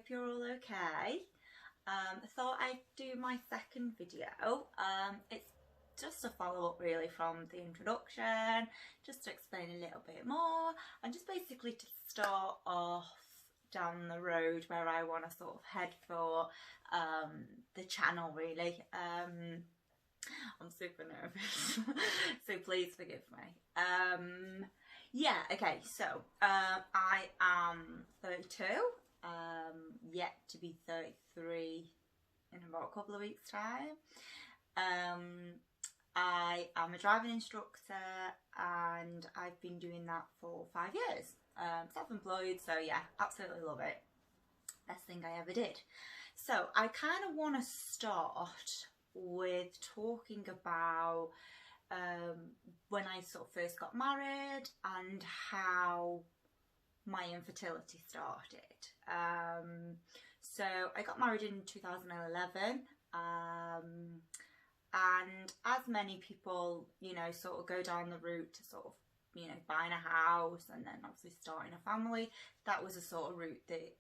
hope you're all okay. I thought I'd do my second video. It's just a follow-up really from the introduction, just to explain a little bit more and just basically to start off down the road where I want to sort of head for the channel really. I'm super nervous, so please forgive me. Yeah, okay, so I am 32, yet to be 33 in about a couple of weeks' time. I am a driving instructor and I've been doing that for 5 years. Self-employed, so yeah, absolutely love it. Best thing I ever did. So I kind of want to start with talking about when I sort of first got married and how my infertility started. So I got married in 2011, and as many people, you know, sort of go down the route to sort of, you know, buying a house and then obviously starting a family, that was a sort of route that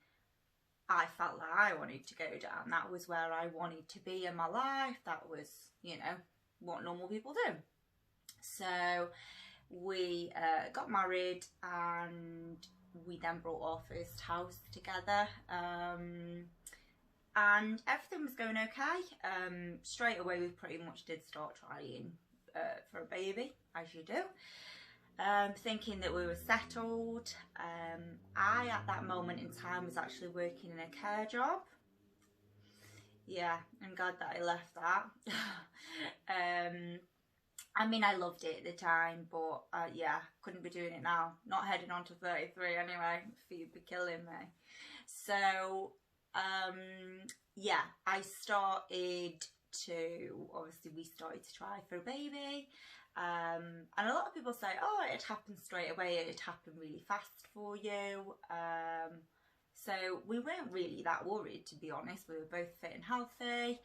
I felt like I wanted to go down. That was where I wanted to be in my life. That was, you know, what normal people do. So we got married and we then brought our first house together, and everything was going okay. Straight away we pretty much did start trying for a baby, as you do. Thinking that we were settled. I at that moment in time was actually working in a care job. Yeah, I'm glad that I left that. I mean, I loved it at the time, but yeah, couldn't be doing it now. Not heading on to 33 anyway, you'd be killing me. So, yeah, I started to, obviously we started to try for a baby. And a lot of people say, oh, it happened straight away, it happened really fast for you. So we weren't really that worried, to be honest. We were both fit and healthy.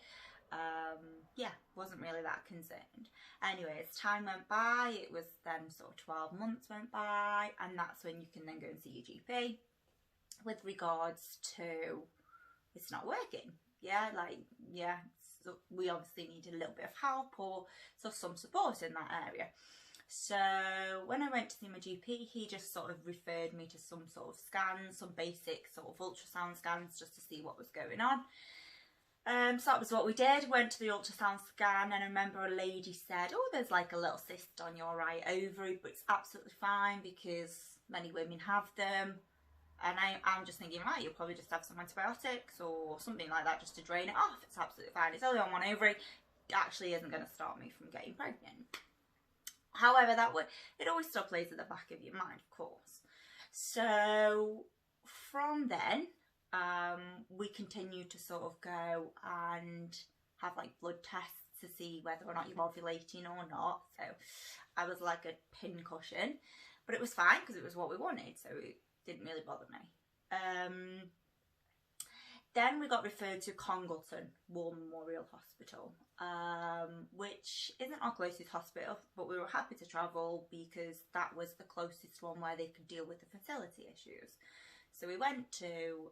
Yeah, wasn't really that concerned. Anyway, as time went by, it was then sort of 12 months went by, and that's when you can then go and see your GP with regards to it's not working. Yeah, like, yeah, so we obviously needed a little bit of help or some support in that area. So when I went to see my GP, he just sort of referred me to some sort of scans, some basic sort of ultrasound scans, just to see what was going on. So that was what we did. Went to the ultrasound scan, and I remember a lady said, oh, there's like a little cyst on your right ovary, but it's absolutely fine because many women have them. And I'm just thinking, right, you'll probably just have some antibiotics or something like that just to drain it off. It's absolutely fine. It's only on one ovary. It actually isn't going to stop me from getting pregnant. However, it always still plays at the back of your mind, of course. So from then, we continued to sort of go and have like blood tests to see whether or not you're ovulating or not. So I was like a pincushion, but it was fine because it was what we wanted, so it didn't really bother me. Then we got referred to Congleton War Memorial Hospital, which isn't our closest hospital, but we were happy to travel because that was the closest one where they could deal with the fertility issues. So we went to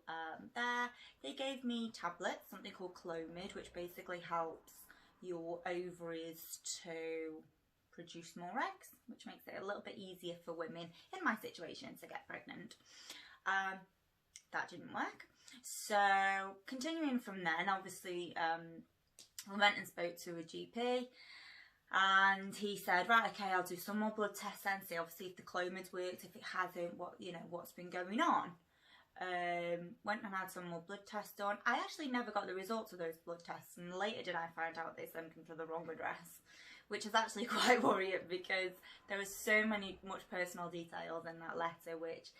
there. They gave me tablets, something called Clomid, which basically helps your ovaries to produce more eggs, which makes it a little bit easier for women in my situation to get pregnant. That didn't work. So continuing from then, obviously we went and spoke to a GP, and he said, right, okay, I'll do some more blood tests and see obviously if the Clomid's worked. If it hasn't, what's been going on. Went and had some more blood tests done. I actually never got the results of those blood tests, and later did I find out they sent them to the wrong address, which is actually quite worrying because there was so much personal details in that letter, which,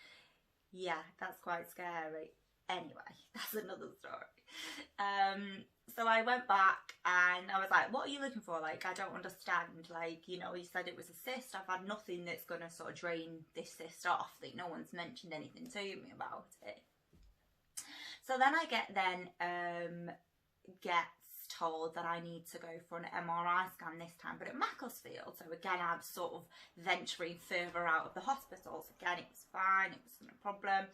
yeah, that's quite scary. Anyway, that's another story. So I went back and I was like, what are you looking for? Like, I don't understand. Like, you know, he said it was a cyst. I've had nothing that's going to sort of drain this cyst off. Like, no one's mentioned anything to me about it. So then I gets told that I need to go for an MRI scan this time, but at Macclesfield. So again, I'm sort of venturing further out of the hospital. So again, it was fine. It wasn't a problem.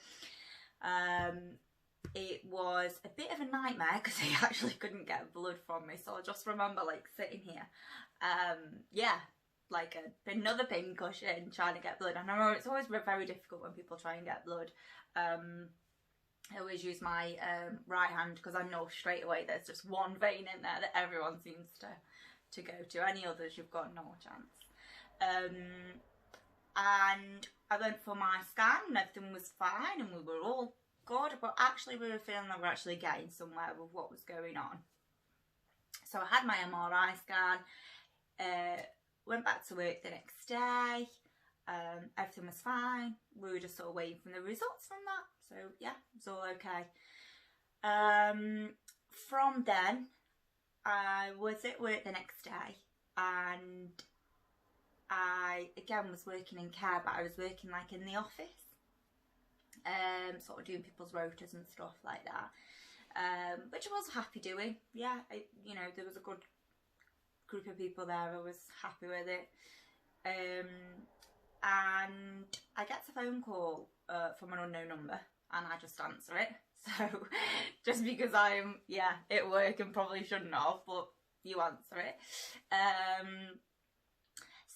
it was a bit of a nightmare because he actually couldn't get blood from me. So I just remember like sitting here, yeah, like another pincushion trying to get blood. And I know it's always very difficult when people try and get blood. I always use my right hand because I know straight away there's just one vein in there that everyone seems to go to. Any others, you've got no chance. And I went for my scan and everything was fine and we were all good, but actually we were feeling that we were actually getting somewhere with what was going on. So I had my MRI scan, went back to work the next day, everything was fine. We were just sort of waiting for the results from that. So yeah, it was all okay. From then, I was at work the next day and I again was working in care, but I was working like in the office, sort of doing people's rotas and stuff like that, which I was happy doing. Yeah, you know, there was a good group of people there. I was happy with it. And I get a phone call from an unknown number and I just answer it. So just because I'm, yeah, at work and probably shouldn't have, but you answer it.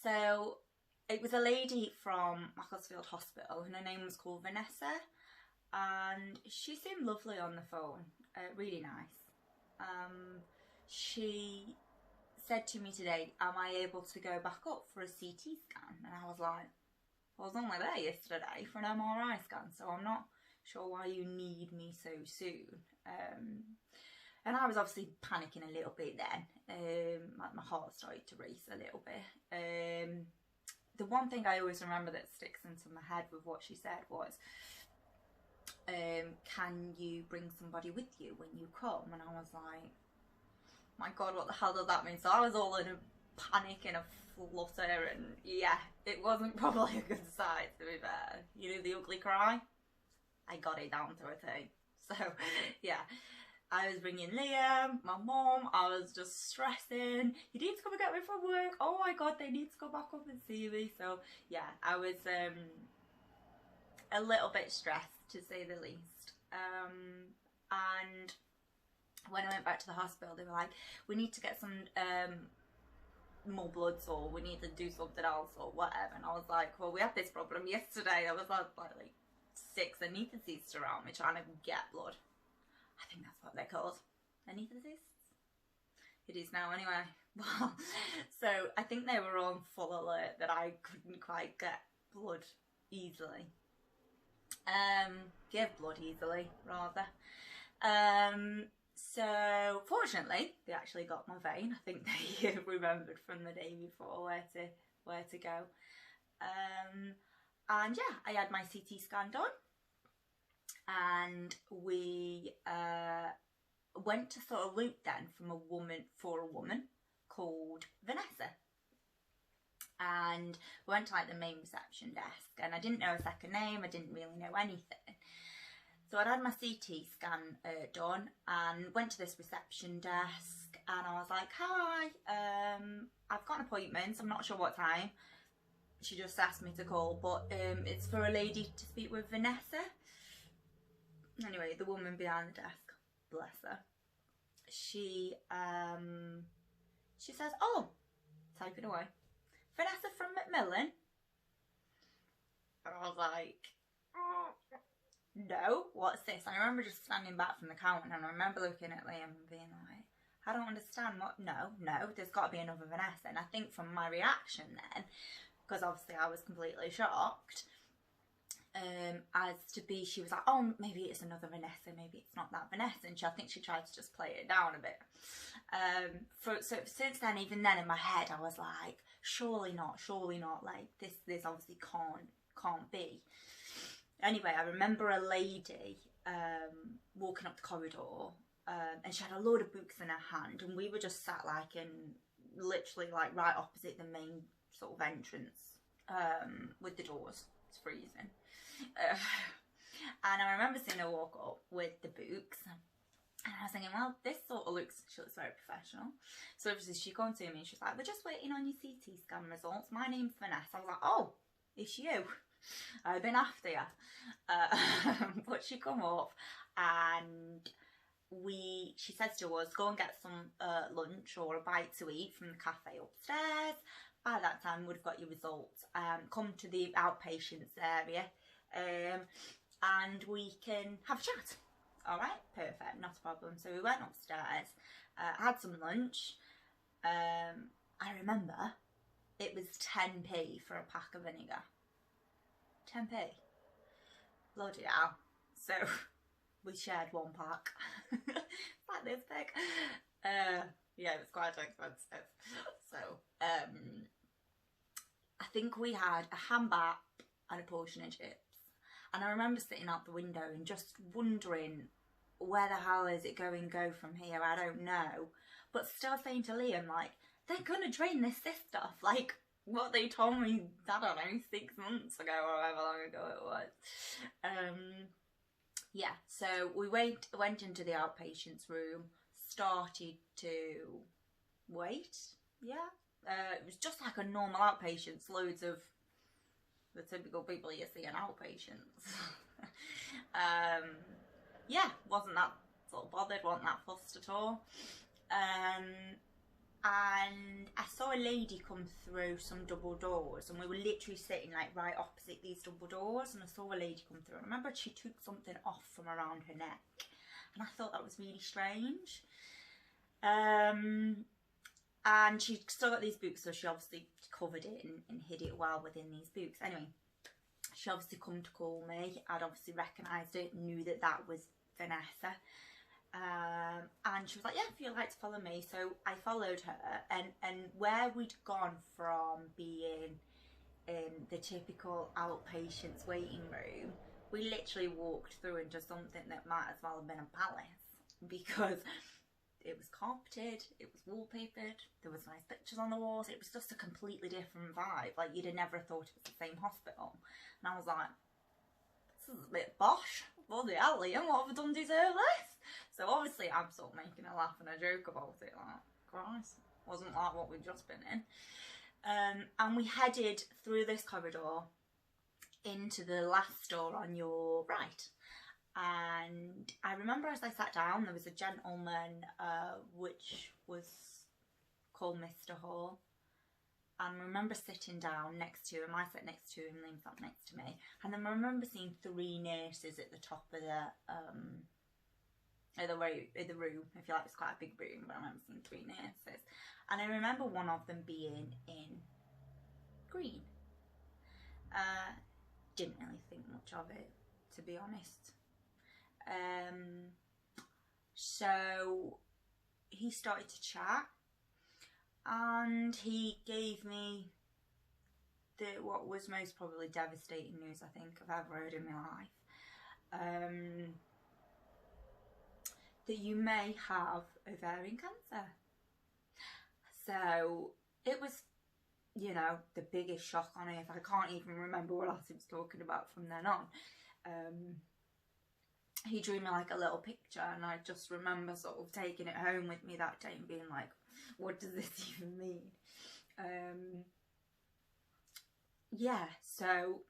So it was a lady from Macclesfield Hospital and her name was called Vanessa, and she seemed lovely on the phone, really nice. She said to me today, am I able to go back up for a CT scan? And I was like, I was only there yesterday for an MRI scan, so I'm not sure why you need me so soon. And I was obviously panicking a little bit then. My heart started to race a little bit. The one thing I always remember that sticks into my head with what she said was, can you bring somebody with you when you come? And I was like, my God, what the hell does that mean? So I was all in a panic and a flutter, and yeah, it wasn't probably a good sight, to be fair. You know the ugly cry? I got it down to a T. So yeah, I was bringing Liam, my mum, I was just stressing. You need to come and get me from work. Oh my God, they need to go back up and see me. So yeah, I was a little bit stressed, to say the least. And when I went back to the hospital, they were like, we need to get some more bloods, or we need to do something else or whatever. And I was like, well, we had this problem yesterday. There was like 6 anaesthetists around me trying to get blood. I think that's what they're called, anaesthetists. It is now anyway. Well, so I think they were on full alert that I couldn't quite get blood easily. Give blood easily, rather. So fortunately, they actually got my vein. I think they remembered from the day before where to go. And yeah, I had my CT scan done, and we went to sort of loop then from a woman called Vanessa. And we went to like the main reception desk, and I didn't know her second name, I didn't really know anything. So I'd had my CT scan done and went to this reception desk, and I was like, hi, I've got an appointment, I'm not sure what time. She just asked me to call, but it's for a lady to speak with, Vanessa. Anyway, the woman behind the desk, bless her, she says, oh, typing away, Vanessa from Macmillan. And I was like, no, what's this? I remember just standing back from the counter, and I remember looking at Liam and being like, I don't understand. What? No, there's got to be another Vanessa. And I think from my reaction then, because obviously I was completely shocked, as to be, she was like, oh, maybe it's another Vanessa, maybe it's not that Vanessa, and I think she tried to just play it down a bit. So since then, even then in my head, I was like, surely not, like this obviously can't be. Anyway, I remember a lady walking up the corridor, and she had a load of books in her hand, and we were just sat like in literally like right opposite the main sort of entrance, with the doors. It's freezing. And I remember seeing her walk up with the books, and I was thinking, well, this sort of she looks very professional. So obviously she came to me and she's like, we're just waiting on your CT scan results. My name's Vanessa. I was like, oh, it's you. I've been after you. But she come up and she says to us, go and get some lunch or a bite to eat from the cafe upstairs. By that time we'd have got your results. Come to the outpatients area and we can have a chat. Alright, perfect, not a problem. So we went upstairs, had some lunch. I remember it was 10p for a pack of vinegar. 10p. Bloody hell. So we shared one pack. Like this big. Yeah, it was quite expensive. So I think we had a ham bap and a portion of chips. And I remember sitting out the window and just wondering, where the hell is it going to go from here? I don't know. But still saying to Liam, like, they're going to drain this stuff. Like, what they told me, I don't know, 6 months ago or however long ago it was. Yeah, so we went into the outpatients room, started to wait. Yeah, it was just like a normal outpatients, loads of the typical people you see in outpatients. Yeah, wasn't that sort of bothered, wasn't that fussed at all. And I saw a lady come through some double doors, and we were literally sitting like right opposite these double doors, and I saw a lady come through. I remember she took something off from around her neck, and I thought that was really strange. And she still got these boots, so she obviously covered it and hid it well within these boots. Anyway, she obviously come to call me. I'd obviously recognised it, knew that that was Vanessa. And she was like, yeah, if you'd like to follow me. So I followed her, and where we'd gone from being in the typical outpatients waiting room, we literally walked through into something that might as well have been a palace, because it was carpeted, it was wallpapered, there was nice pictures on the walls. It was just a completely different vibe. Like, you'd have never thought it was the same hospital. And I was like, this is a bit bosh. Bloody hell, Liam, what have I done to deserve this? So obviously I'm sort of making a laugh and a joke about it, like, Christ, wasn't like what we'd just been in. And we headed through this corridor into the last door on your right. And I remember as I sat down, there was a gentleman which was called Mr. Hall. And I remember sitting down next to him. I sat next to him, Liam sat next to me. And then I remember seeing 3 nurses at the top of the room. I feel like it's quite a big room, but I remember seeing 3 nurses. And I remember one of them being in green. Didn't really think much of it, to be honest. So he started to chat, and he gave me what was most probably devastating news I think I've ever heard in my life. That you may have ovarian cancer. So it was, you know, the biggest shock on earth. I can't even remember what else he was talking about from then on. He drew me like a little picture, and I just remember sort of taking it home with me that day and being like, what does this even mean? Yeah, so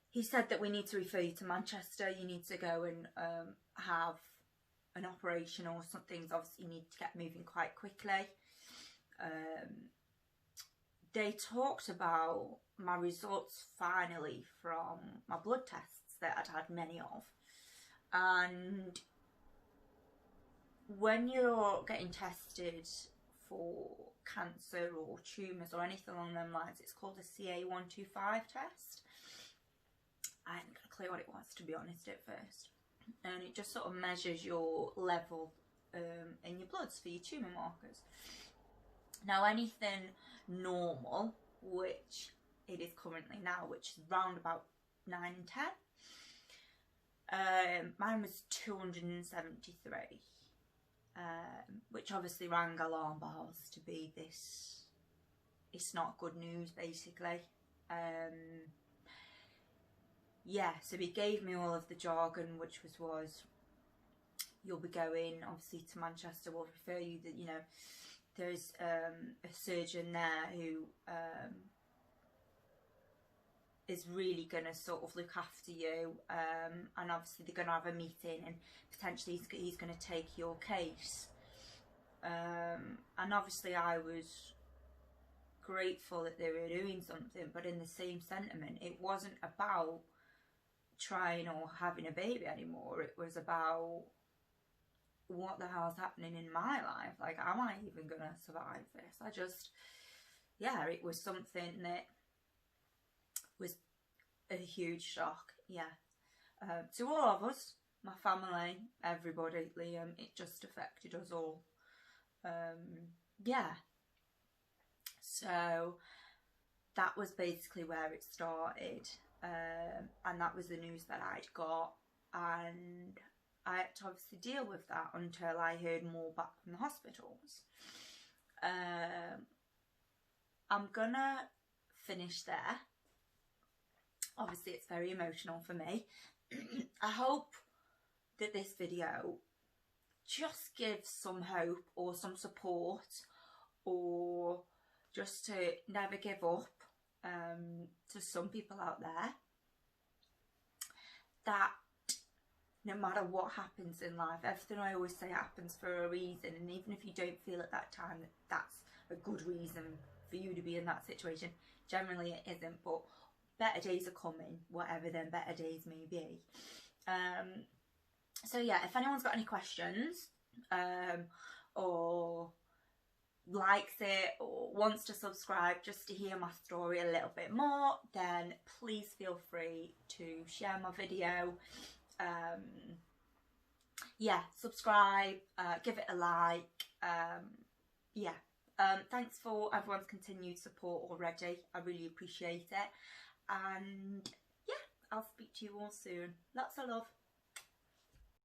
he said that we need to refer you to Manchester. You need to go and have an operation or something. Obviously you need to get moving quite quickly. They talked about my results finally from my blood tests that I'd had many of, and when you're getting tested for cancer or tumours or anything along them lines, it's called a CA125 test. I hadn't got a clue what it was, to be honest, at first, and it just sort of measures your level in your bloods for your tumour markers. Now anything normal, which it is currently now, which is round about 9 and 10, mine was 273, which obviously rang alarm bells to be this, it's not good news basically. Yeah, so he gave me all of the jargon, which was you'll be going obviously to Manchester, we'll refer you that, you know, there's a surgeon there who is really going to sort of look after you, and obviously they're going to have a meeting and potentially he's going to take your case. And obviously I was grateful that they were doing something, but in the same sentiment, it wasn't about trying or having a baby anymore. It was about, what the hell's happening in my life? Like, am I even gonna survive this? I just, yeah, it was something that was a huge shock. Yeah, to all of us, my family, everybody, Liam, it just affected us all. Yeah, so that was basically where it started, and that was the news that I'd got, and I had to obviously deal with that until I heard more back from the hospitals. I'm gonna finish there. Obviously it's very emotional for me. I hope that this video just gives some hope or some support, or just to never give up, to some people out there, that no matter what happens in life, everything I always say happens for a reason, and even if you don't feel at that time that that's a good reason for you to be in that situation, generally it isn't, but better days are coming, whatever them better days may be. So yeah, if anyone's got any questions, or likes it or wants to subscribe just to hear my story a little bit more, then please feel free to share my video. Yeah, subscribe, give it a like. Yeah, thanks for everyone's continued support already. I really appreciate it, and yeah, I'll speak to you all soon. Lots of love.